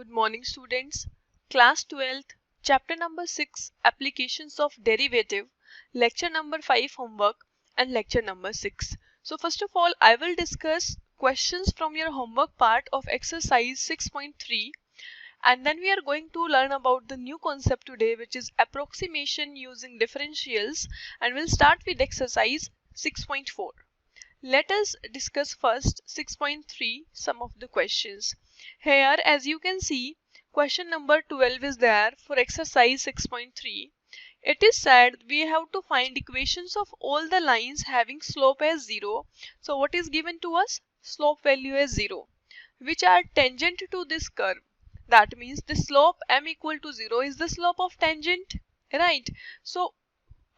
Good morning, students. Class 12th, chapter number 6, applications of derivative, lecture number 5, homework, and lecture number 6. So first of all, I will discuss questions from your homework part of exercise 6.3, and then we are going to learn about the new concept today, which is approximation using differentials, and we'll start with exercise 6.4. Let us discuss first 6.3, some of the questions. Here, as you can see, question number 12 is there for exercise 6.3. It is said we have to find equations of all the lines having slope as 0. So what is given to us? Slope value as 0, which are tangent to this curve. That means the slope m equal to 0 is the slope of tangent, right? So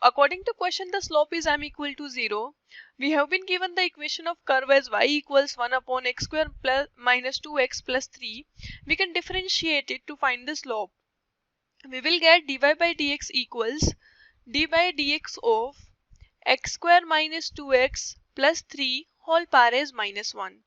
according to question, the slope is m equal to 0. We have been given the equation of curve as y equals 1 upon x square plus minus 2x plus 3. We can differentiate it to find the slope. We will get dy by dx equals d by dx of x square minus 2x plus 3 whole power is minus 1.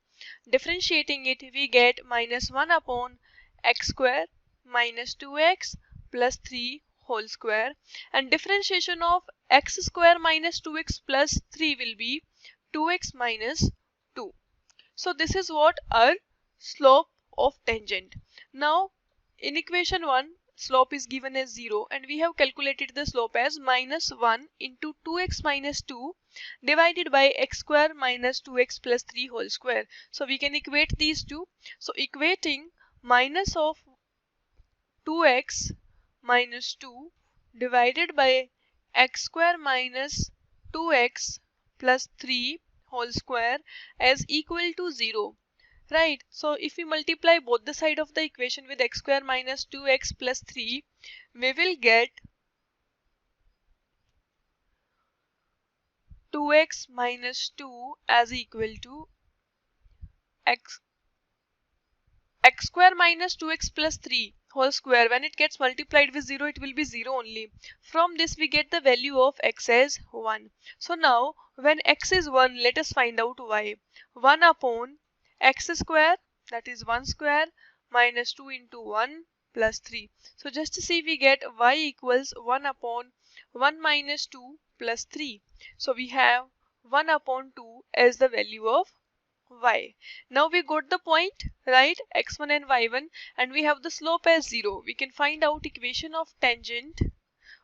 Differentiating it, we get minus 1 upon x square minus 2x plus 3 whole square, and differentiation of x square minus 2x plus 3 will be 2x minus 2. So this is what our slope of tangent. Now in equation 1, slope is given as 0, and we have calculated the slope as minus 1 into 2x minus 2 divided by x square minus 2x plus 3 whole square. So we can equate these two. So equating minus of 2x minus 2 divided by x square minus 2x plus 3 whole square as equal to 0. Right, so if we multiply both the side of the equation with x square minus 2x plus 3, we will get 2x minus 2 as equal to x square minus 2x plus 3 whole square. When it gets multiplied with 0, it will be 0 only. From this we get the value of x as 1. So now when x is 1, let us find out y. 1 upon x square, that is 1 square, minus 2 into 1 plus 3. So just to see, we get y equals 1 upon 1 minus 2 plus 3. So we have 1 upon 2 as the value of y. Now we got the point, right? x1 and y1, and we have the slope as 0. We can find out equation of tangent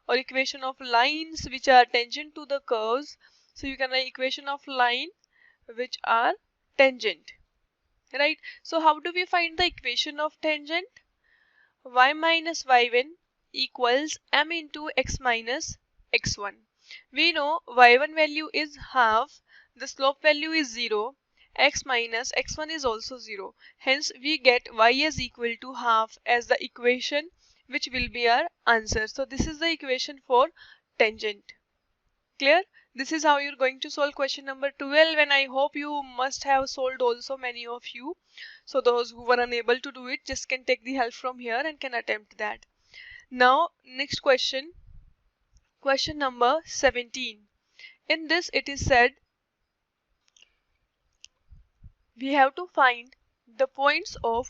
or equation of lines which are tangent to the curves. So you can write equation of line which are tangent. Right, so how do we find the equation of tangent? Y minus y1 equals m into x minus x1. We know y1 value is half, the slope value is 0, x minus x1 is also 0. Hence we get y is equal to half as the equation which will be our answer. So this is the equation for tangent. Clear? This is how you're going to solve question number 12, and I hope you must have solved also, many of you. So those who were unable to do it just can take the help from here and can attempt that. Now next question, question number 17. In this it is said we have to find the points of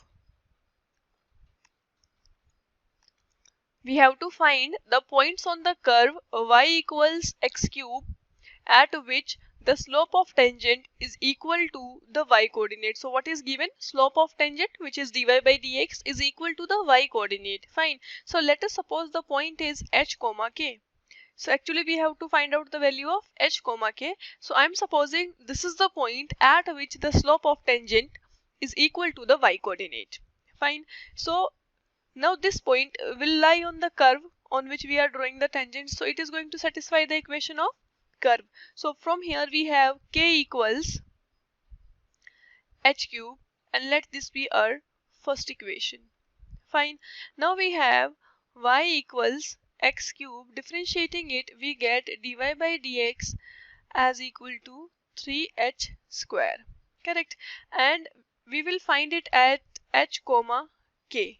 on the curve y equals x cube at which the slope of tangent is equal to the y coordinate. So what is given? Slope of tangent, which is dy by dx, is equal to the y coordinate. Fine. So let us suppose the point is h comma k. So actually we have to find out the value of h comma k. So I am supposing this is the point at which the slope of tangent is equal to the y coordinate. Fine. So now this point will lie on the curve on which we are drawing the tangent. So it is going to satisfy the equation of curve. So from here we have k equals h cube, and let this be our first equation. Fine. Now we have y equals x cube. Differentiating it, we get dy by dx as equal to 3h square. Correct. And we will find it at h comma k.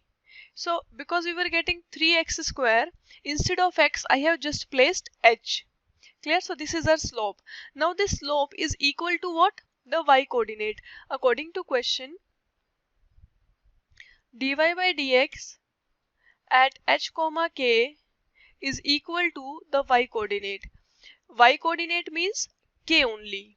So because we were getting 3x square, instead of x I have just placed h. Clear? So this is our slope. Now this slope is equal to what? The y coordinate. According to question, dy by dx at h comma k is equal to the y coordinate. Y coordinate means k only.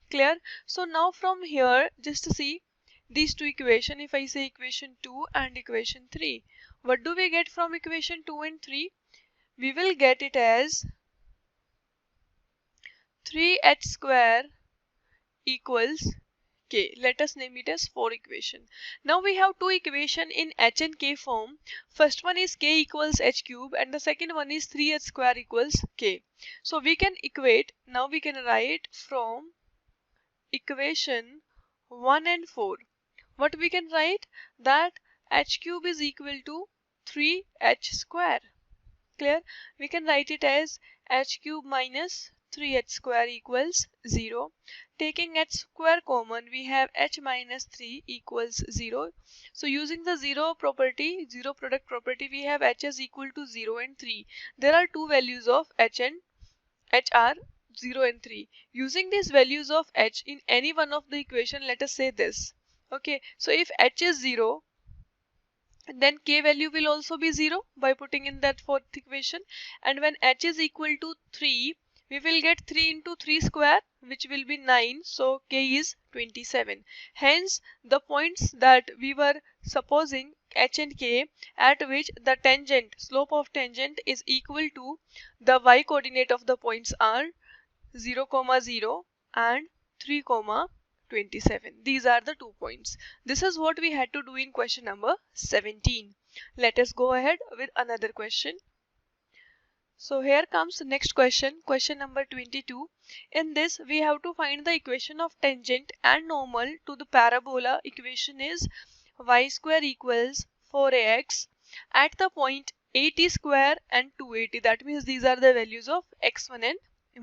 Clear? So now from here, just see these two equations. If I say equation 2 and equation 3, what do we get from equation 2 and 3? We will get it as 3h square equals k. Let us name it as 4 equation. Now we have two equation in h and k form. First one is k equals h cube and the second one is 3h square equals k. So we can equate, now we can write from equation 1 and 4. What we can write? That h cube is equal to 3h square. Clear? We can write it as h cube minus 3h square equals 0. Taking h square common, we have h minus 3 equals 0. So using the zero property, zero product property, we have h is equal to 0 and 3. There are two values of h and h are 0 and 3. Using these values of h in any one of the equation, let us say this. Okay, so if h is 0, then k value will also be 0 by putting in that fourth equation. And when h is equal to 3, we will get 3 into 3 square, which will be 9. So k is 27. Hence, the points that we were supposing h and k, at which the tangent, slope of tangent is equal to the y coordinate of the points are 0, 0 and 3, 27. These are the 2 points. This is what we had to do in question number 17. Let us go ahead with another question. So here comes the next question, question number 22. In this, we have to find the equation of tangent and normal to the parabola. Equation is y square equals 4ax at the point 80 square and 280. That means these are the values of x1 and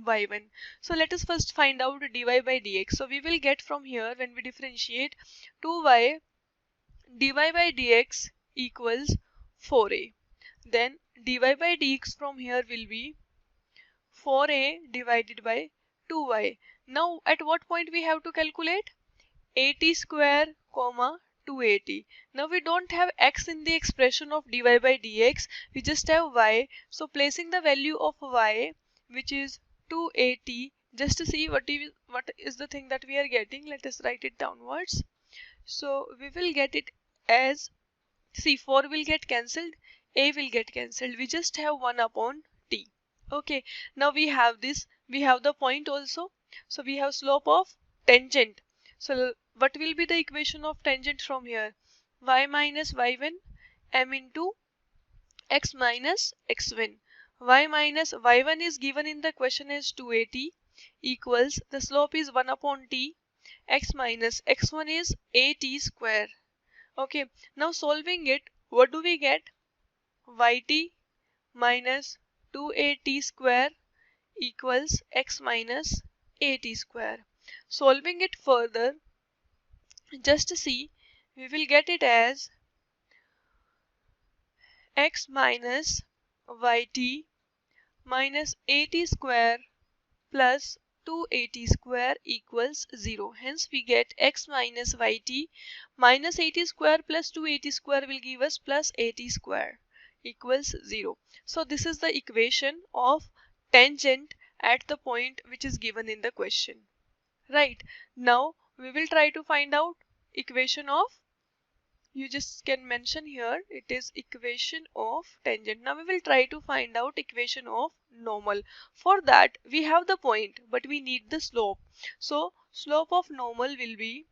y1. So let us first find out dy by dx. So we will get from here, when we differentiate, 2y dy by dx equals 4a. Then dy by dx from here will be 4a divided by 2y. Now at what point we have to calculate? 80 square comma 280. Now we don't have x in the expression of dy by dx, we just have y. So placing the value of y, which is 280, just to see what is the thing that we are getting, let us write it downwards. So we will get it as, see, 4 will get cancelled, a will get cancelled, we just have 1 upon t. Okay, now we have this, we have the point also, so we have slope of tangent. So what will be the equation of tangent from here? Y minus y1 m into x minus x1. Y minus y1 is given in the question as 280 equals, the slope is 1 upon t, x minus x1 is at square. Okay, now solving it, what do we get? Yt minus 2at square equals x minus at square. Solving it further, just see, we will get it as x minus yt minus at square plus 2at square equals 0. Hence we get x minus yt minus at square plus 2at square will give us plus at square equals 0. So this is the equation of tangent at the point which is given in the question. Right. Now we will try to find out equation of, you just can mention here, it is equation of tangent. Now we will try to find out equation of normal. For that we have the point, but we need the slope. So slope of normal will be,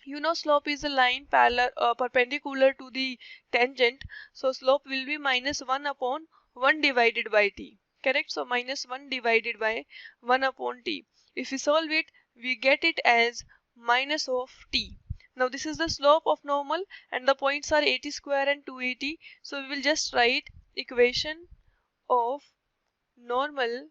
you know, slope is a line parallel perpendicular to the tangent. So slope will be minus 1 upon 1 divided by t. Correct? So minus 1 divided by 1 upon t. If we solve it, we get it as minus of t. Now this is the slope of normal and the points are 80 square and 280. So we will just write equation of normal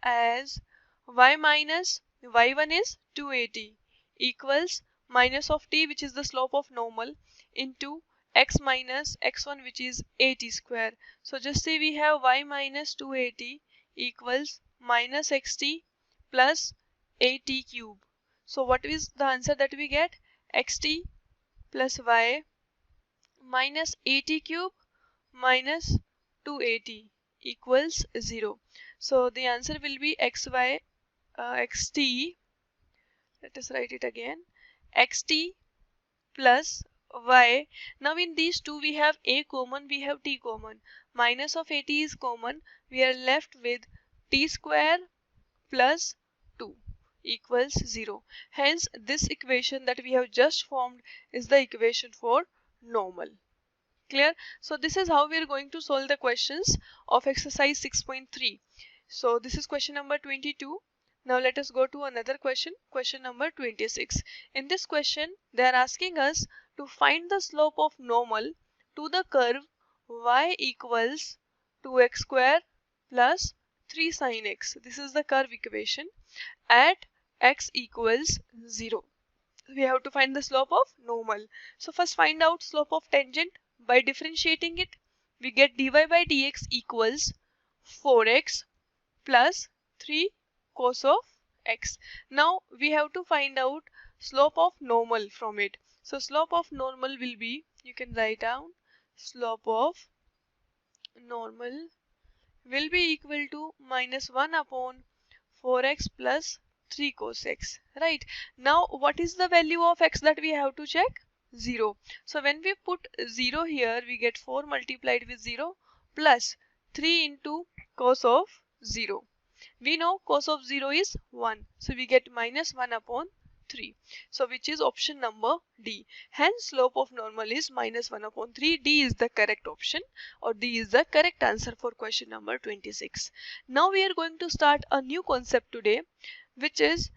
as y minus y1 is 280 equals minus of t, which is the slope of normal, into x minus x1, which is 80 square. So just say we have y minus 280 equals minus xt plus 80 cube. So what is the answer that we get? Xt plus y minus 80 cube minus 280 equals 0. So the answer will be xy xt, let us write it again, xt plus y. Now in these two we have a common, we have t common. Minus of 80 is common. We are left with t square plus 2 equals 0. Hence this equation that we have just formed is the equation for normal. Clear? So this is how we are going to solve the questions of exercise 6.3. So this is question number 22. Now let us go to another question, question number 26. In this question, they are asking us to find the slope of normal to the curve y equals 2x square plus 3 sin x. This is the curve equation at x equals 0. We have to find the slope of normal. So first find out slope of tangent. By differentiating it, we get dy by dx equals 4x plus 3 cos of x. Now we have to find out slope of normal from it. So slope of normal will be, you can write down, slope of normal will be equal to minus 1 upon 4x plus 3 cos x. Right. Now what is the value of x that we have to check? 0. So when we put 0 here, we get 4 multiplied with 0 plus 3 into cos of 0. We know cos of 0 is 1. So we get minus 1 upon 3. So which is option number D. Hence slope of normal is minus 1 upon 3. D is the correct option, or D is the correct answer for question number 26. Now we are going to start a new concept today, which is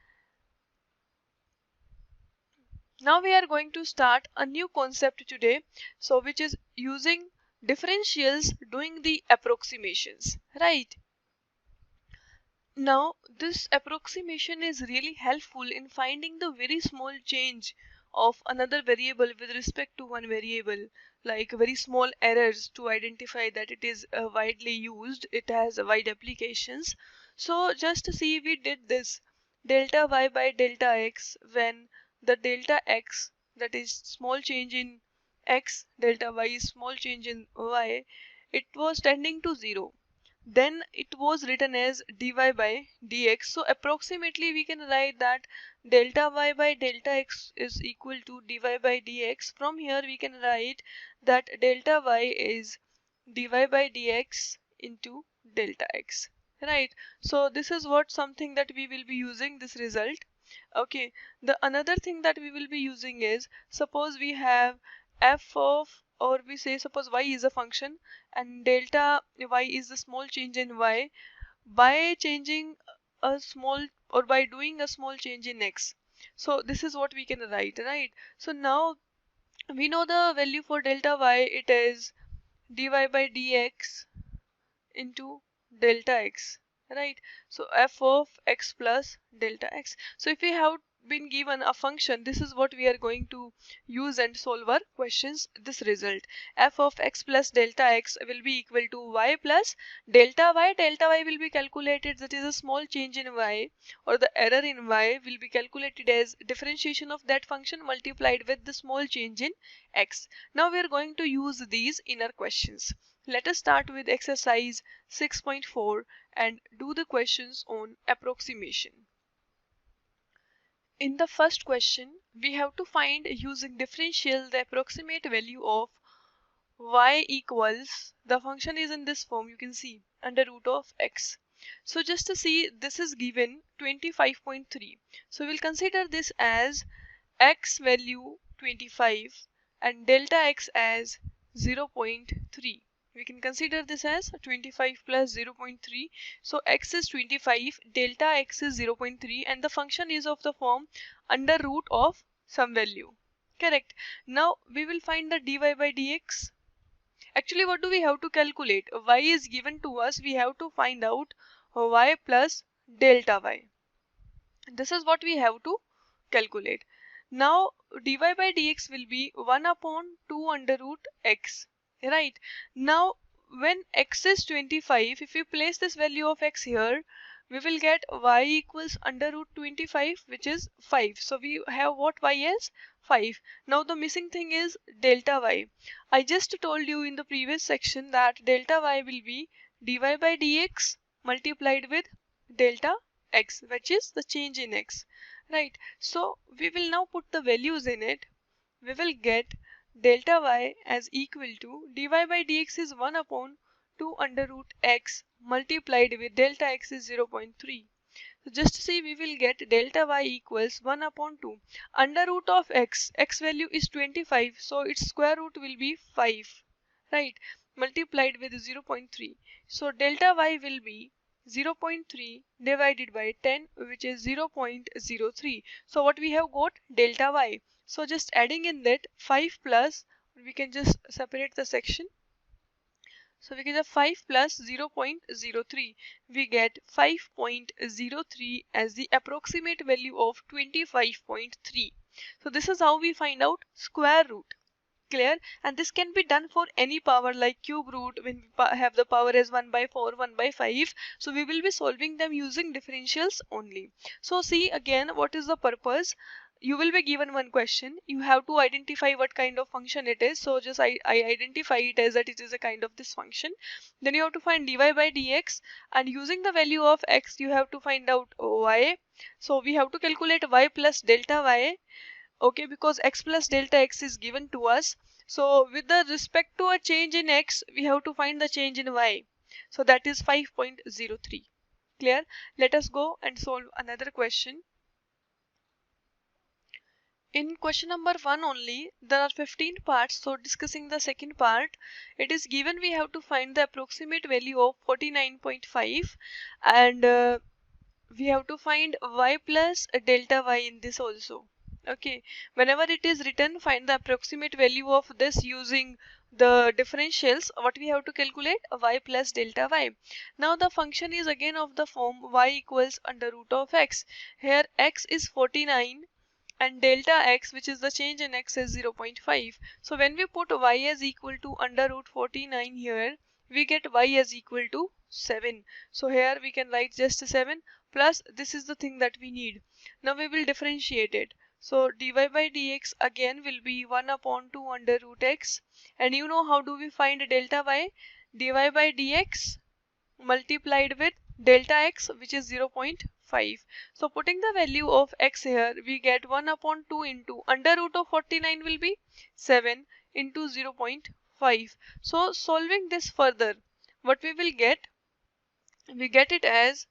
which is using differentials doing the approximations, right? Now this approximation is really helpful in finding the very small change of another variable with respect to one variable, like very small errors to identify that it is widely used, it has wide applications. So just to see, we did this delta y by delta x when the delta x, that is small change in x, delta y is small change in y, it was tending to 0. Then it was written as dy by dx. So approximately we can write that delta y by delta x is equal to dy by dx. From here we can write that delta y is dy by dx into delta x. Right. So this is what something that we will be using this result. Okay. The another thing that we will be using is, suppose we have f of, or we say suppose y is a function and delta y is the small change in y. By changing a small, or by doing a small change in x, so this is what we can write, right? So now we know the value for delta y, it is dy by dx into delta x, right? So f of x plus delta x. So if we have been given a function, this is what we are going to use and solve our questions. This result, f of x plus delta x will be equal to y plus delta y. Delta y will be calculated, that is a small change in y, or the error in y will be calculated as differentiation of that function multiplied with the small change in x. Now we are going to use these in our questions. Let us start with exercise 6.4 and do the questions on approximation. In the first question, we have to find, using differential, the approximate value of y equals, the function is in this form, you can see, under root of x. So just to see, this is given 25.3. So we'll consider this as x value 25 and delta x as 0.3. We can consider this as 25 plus 0.3. So x is 25, delta x is 0.3, and the function is of the form under root of some value. Correct. Now we will find the dy by dx. Actually, what do we have to calculate? Y is given to us. We have to find out y plus delta y. This is what we have to calculate. Now dy by dx will be 1 upon 2 under root x. Right. Now when x is 25, if we place this value of x here, we will get y equals under root 25, which is 5. So we have what y is 5. Now the missing thing is delta y. I just told you in the previous section that delta y will be dy by dx multiplied with delta x, which is the change in x, right? So we will now put the values in it. We will get delta y as equal to dy by dx is 1 upon 2 under root x multiplied with delta x is 0.3. So just see, we will get delta y equals 1 upon 2 under root of x value is 25, so its square root will be 5, right, multiplied with 0.3. So delta y will be 0.3 divided by 10, which is 0.03. So what we have got delta y. So just adding in that 5 plus, we can just separate the section. So we get a 5 plus 0.03. We get 5.03 as the approximate value of 25.3. So this is how we find out square root. Clear? And this can be done for any power like cube root when we have the power as 1 by 4, 1 by 5. So we will be solving them using differentials only. So see again, what is the purpose? You will be given one question. You have to identify what kind of function it is. So just I identify it as that it is a kind of this function. Then you have to find dy by dx, and using the value of x you have to find out y. So we have to calculate y plus delta y. Okay, because x plus delta x is given to us. So with the respect to a change in x, we have to find the change in y. So that is 5.03. Clear? Let us go and solve another question. In question number 1 only, there are 15 parts. So discussing the second part, it is given we have to find the approximate value of 49.5, and we have to find y plus delta y in this also. Okay, whenever it is written find the approximate value of this using the differentials, what we have to calculate y plus delta y. Now the function is again of the form y equals under root of x. Here x is 49 and delta x, which is the change in x, is 0.5. So when we put y as equal to under root 49 here, we get y as equal to 7. So here we can write just 7 plus this is the thing that we need. Now we will differentiate it. So dy by dx again will be 1 upon 2 under root x, and you know how do we find delta y? Dy by dx multiplied with delta x, which is 0.5. So putting the value of x here, we get 1 upon 2 into under root of 49 will be 7 into 0.5. So solving this further, what we will get? We get it as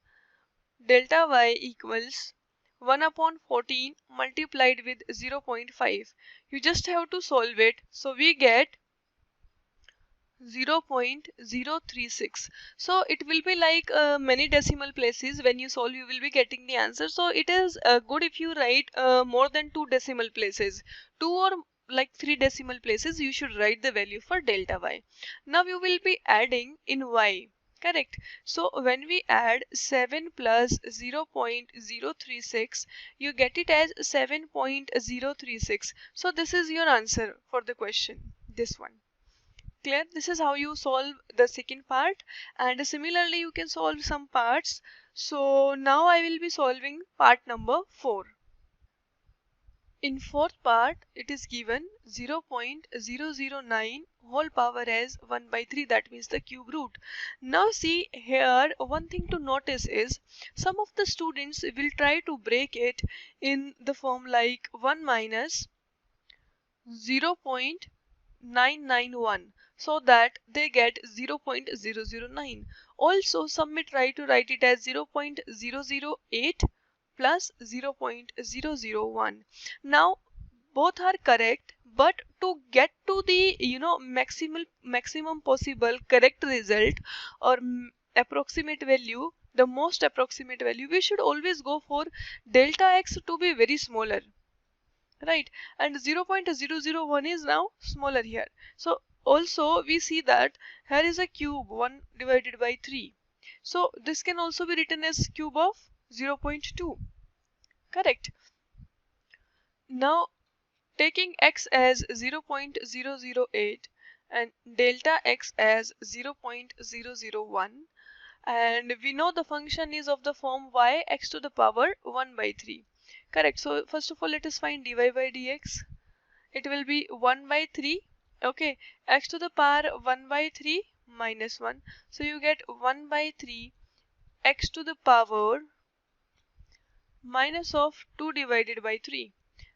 delta y equals 1 upon 14 multiplied with 0.5. You just have to solve it. So we get 0.036. So it will be like many decimal places. When you solve, you will be getting the answer. So it is good if you write more than 2 decimal places, 2 or like 3 decimal places. You should write the value for delta y. Now you will be adding in y. Correct. So when we add 7 plus 0.036, you get it as 7.036. So this is your answer for the question, this one. Clear? This is how you solve the second part, and similarly you can solve some parts. So now I will be solving part number 4. In fourth part, it is given 0.009 whole power as 1 by 3, that means the cube root. Now see here, one thing to notice is some of the students will try to break it in the form like 1 minus 0.991, so that they get 0.009. Also some may try to write it as 0.008 plus 0.001. Now both are correct, but to get to the maximum possible correct result or approximate value, the most approximate value, we should always go for delta x to be very smaller, right? And 0.001 is now smaller here. So also we see that here is a cube 1 divided by 3. So this can also be written as cube of 0.2. Correct. Now taking x as 0.008 and delta x as 0.001, and we know the function is of the form y x to the power 1 by 3. Correct. So first of all, let us find dy by dx. It will be 1 by 3. Okay, x to the power 1 by 3 minus 1. So you get 1 by 3 x to the power minus of 2 divided by 3.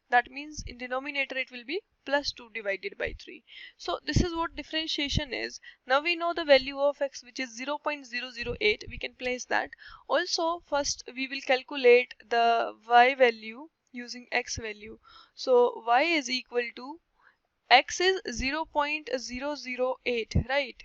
That means in denominator it will be plus 2 divided by 3. So this is what differentiation is. Now we know the value of x, which is 0.008. We can place that. Also first we will calculate the y value using x value. So y is equal to, x is 0.008, right?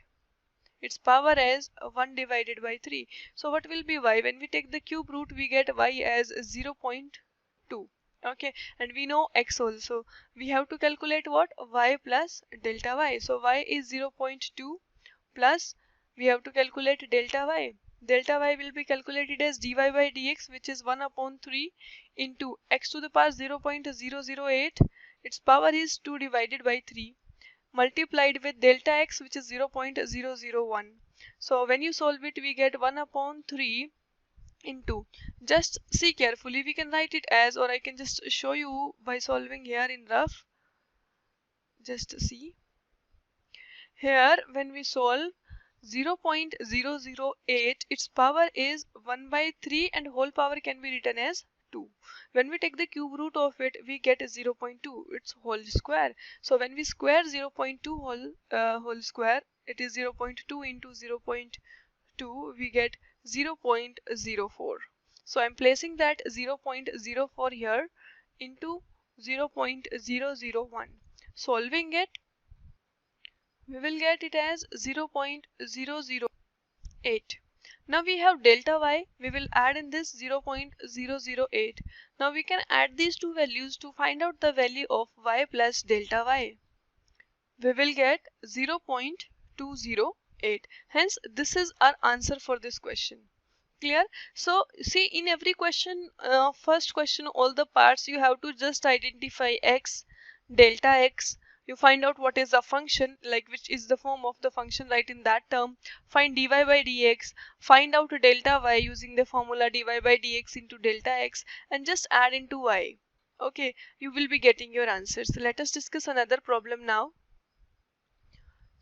Its power as 1 divided by 3. So what will be y? When we take the cube root, we get y as 0.2. Okay, and we know x also. We have to calculate what? Y plus delta y. So y is 0.2 plus we have to calculate delta y. Delta y will be calculated as dy by dx, which is 1 upon 3 into x to the power 0.008. Its power is 2 divided by 3, multiplied with delta x, which is 0.001. So when you solve it, we get 1 upon 3 into, just see carefully, we can write it as, or I can just show you by solving here in rough. Just see here, when we solve 0.008, its power is 1 by 3 and whole power can be written as 2. When we take the cube root of it, we get 0.2, its whole square. So when we square 0.2 whole square, it is 0.2 into 0.2, we get 0.04. So I'm placing that 0.04 here into 0.001. Solving it, we will get it as 0.008. Now we have delta y, we will add in this 0.008. Now we can add these two values to find out the value of y plus delta y. We will get 0.208. Hence this is our answer for this question. Clear? So see, in every question, first question, all the parts you have to just identify x, delta x. You find out what is the function, like which is the form of the function, right, in that term. Find dy by dx, find out delta y using the formula dy by dx into delta x, and just add into y. Okay, you will be getting your answers. So let us discuss another problem now.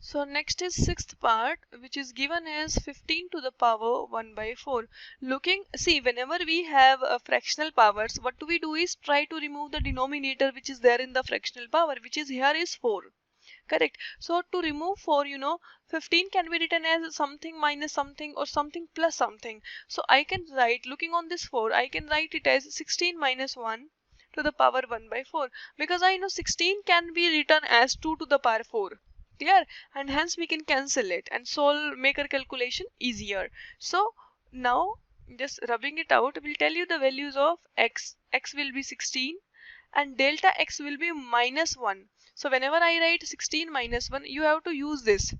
So next is sixth part, which is given as 15 to the power 1 by 4. See, whenever we have fractional powers, what we do is try to remove the denominator which is there in the fractional power, which is here is 4. Correct. So to remove 4, 15 can be written as something minus something or something plus something. So I can write, looking on this 4, I can write it as 16 minus 1 to the power 1 by 4, because I know 16 can be written as 2 to the power 4. Clear? And hence we can cancel it and solve, make our calculation easier. So now just rubbing it out will tell you the values of x. X will be 16 and delta x will be minus 1. So whenever I write 16 minus 1, you have to use this.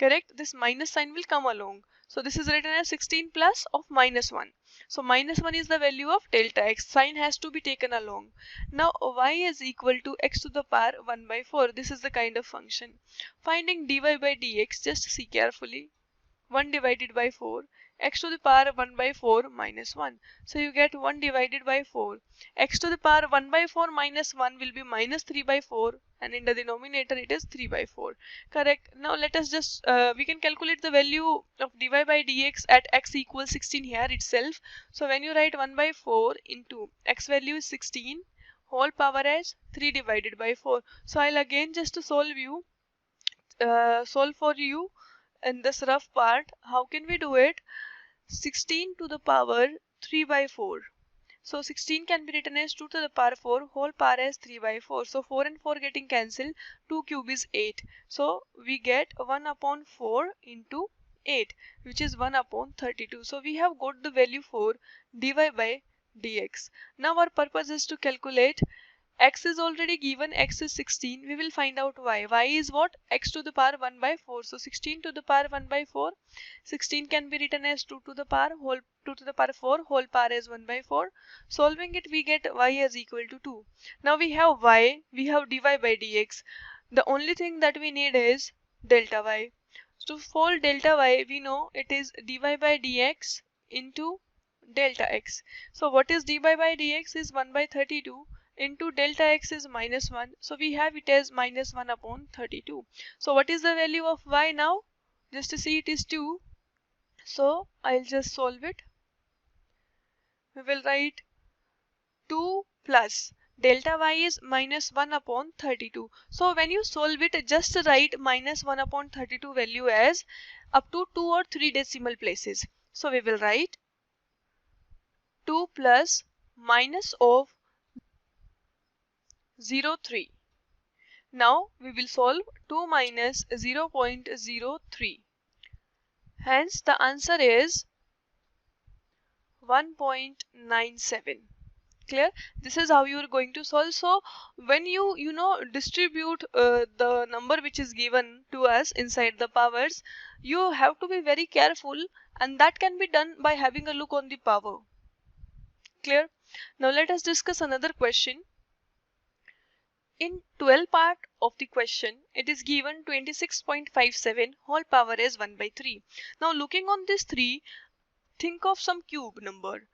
Correct? This minus sign will come along. So this is written as 16 plus of minus 1. So minus 1 is the value of delta x. Sign has to be taken along. Now y is equal to x to the power 1 by 4. This is the kind of function. Finding dy by dx, just see carefully. 1 divided by 4, x to the power 1 by 4 minus 1. So you get 1 divided by 4. X to the power 1 by 4 minus 1 will be minus 3 by 4, and in the denominator it is 3 by 4. Correct. Now let us just, we can calculate the value of dy by dx at x equals 16 here itself. So when you write 1 by 4 into x value is 16, whole power as 3 divided by 4. So I'll again just solve for you in this rough part. How can we do it? 16 to the power 3 by 4. So 16 can be written as 2 to the power 4, whole power as 3 by 4. So 4 and 4 getting cancelled, 2 cube is 8. So we get 1 upon 4 into 8, which is 1 upon 32. So we have got the value for dy by dx. Now our purpose is to calculate. X is already given, x is 16. We will find out y. Y is what? X to the power 1 by 4. So 16 to the power 1 by 4. 16 can be written as 2 to the power 4, whole power is 1 by 4. Solving it, we get y is equal to 2. Now we have y, we have dy by dx. The only thing that we need is delta y. So for delta y, we know it is dy by dx into delta x. So what is dy by dx is 1 by 32 into delta x is minus 1. So we have it as minus 1 upon 32. So what is the value of y now? Just to see, it is 2. So I'll just solve it. We will write 2 plus delta y is minus 1 upon 32. So when you solve it, just write minus 1 upon 32 value as up to 2 or 3 decimal places. So we will write 2 plus minus of 0.3. Now we will solve 2 minus 0.03. Hence the answer is 1.97. Clear? This is how you are going to solve. So when you distribute the number which is given to us inside the powers, you have to be very careful, and that can be done by having a look on the power. Clear? Now let us discuss another question. In 12 part of the question, it is given 26.57 whole power is 1 by 3. Now looking on this 3, think of some cube number.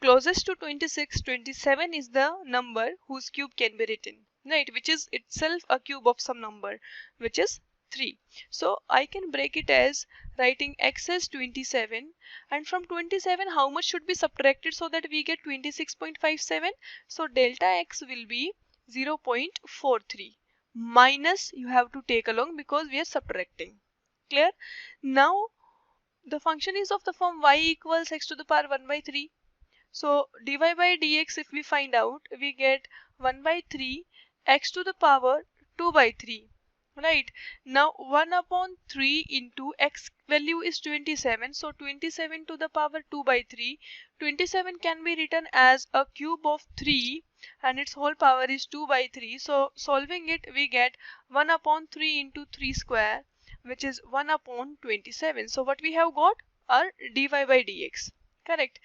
Closest to 26, 27 is the number whose cube can be written, right? Which is itself a cube of some number, which is 3. So I can break it as writing x as 27, and from 27 how much should be subtracted so that we get 26.57? So delta x will be 0.43 minus, you have to take along because we are subtracting. Clear? Now the function is of the form y equals x to the power 1 by 3. So dy by dx, if we find out, we get 1 by 3 x to the power 2 by 3. Right? Now 1 upon 3 into x value is 27. So 27 to the power 2 by 3. 27 can be written as a cube of 3 and its whole power is 2 by 3. So solving it, we get 1 upon 3 into 3 square, which is 1 upon 27. So what we have got are dy by dx. Correct?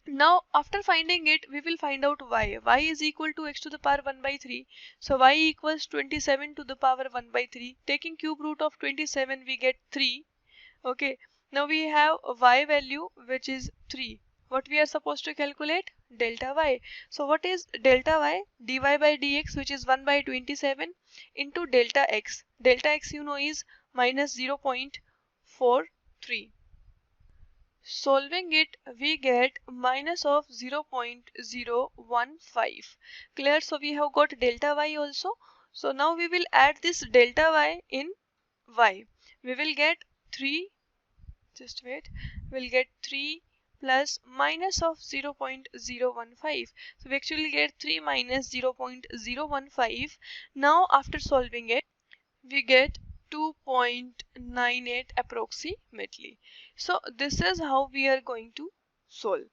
Now after finding it, we will find out y. Y is equal to x to the power 1 by 3. So y equals 27 to the power 1 by 3. Taking cube root of 27, we get 3. Okay. Now we have a y value which is 3. What we are supposed to calculate? Delta y. So what is delta y? dy by dx, which is 1 by 27 into delta x. Delta x is minus 0.43. Solving it, we get minus of 0.015. Clear? So we have got delta y also. So now we will add this delta y in y. We will get 3, just wait, we'll get 3 plus minus of 0.015. So we actually get 3 minus 0.015. Now after solving it, we get 2.98 approximately. So this is how we are going to solve.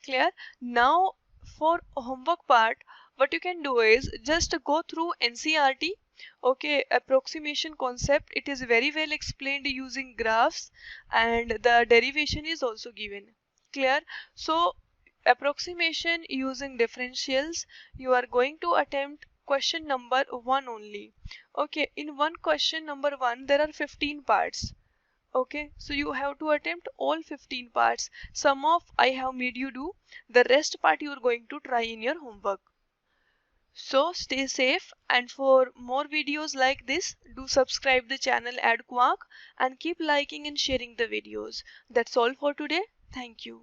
Clear? Now for homework part, what you can do is just go through NCERT. Okay, approximation concept, it is very well explained using graphs, and the derivation is also given. Clear? So approximation using differentials, you are going to attempt question number 1 only. Okay, in one question number 1 there are 15 parts. Okay, so you have to attempt all 15 parts. Some of I have made you do, the rest part you are going to try in your homework. So stay safe, and for more videos like this, do subscribe the channel AddQuark and keep liking and sharing the videos. That's all for today. Thank you.